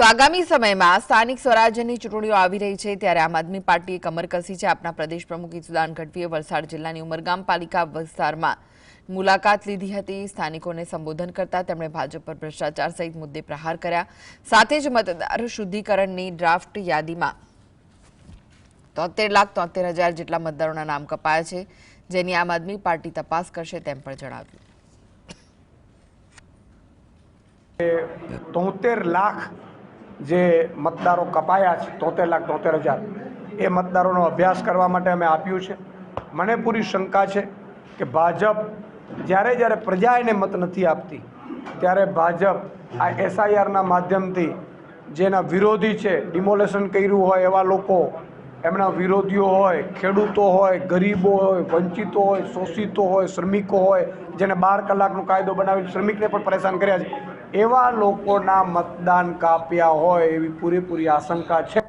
તો આગામી સમયમાં સ્થાનિક સ્વરાજ્યની ચૂંટણીઓ આવી રહી છે ત્યારે આમ આદમી પાર્ટીએ કમર કસી છે। આપના પ્રદેશ પ્રમુખ ઈસુદાન ગઢવીએ વલસાડ જિલ્લાની ઉમરગામ પાલિકા વિસ્તારમાં મુલાકાત લીધી હતી। સ્થાનિકોને સંબોધન કરતા તેમણે ભાજપ પર ભ્રષ્ટાચાર સહિત મુદ્દે પ્રહાર કર્યા। સાથે જ મતદાર શુદ્ધિકરણની ડ્રાફ્ટ યાદીમાં 73,73,000 જેટલા મતદારોના નામ કપાયા છે, જેની આમ આદમી પાર્ટી તપાસ કરશે તેમ પણ જણાવ્યું। 73 લાખ જે મતદારો કપાયા છે, 73,73,000 એ મતદારોનો અભ્યાસ કરવા માટે અમે આપ્યું છે। મને પૂરી શંકા છે કે ભાજપ જ્યારે પ્રજા એને મત નથી આપતી ત્યારે ભાજપ આ SIRના માધ્યમથી જેના વિરોધી છે, ડિમોલેશન કર્યું હોય એવા લોકો, એમના વિરોધીઓ હોય, ખેડૂતો હોય, ગરીબો હોય, વંચિતો હોય, શોષિતો હોય, શ્રમિકો હોય, જેને 12 કલાકનો કાયદો બનાવી શ્રમિકને પણ પરેશાન કર્યા છે, એવા લોકોના મતદાન કાપ્યા હોય એવી પૂરેપૂરી આશંકા છે।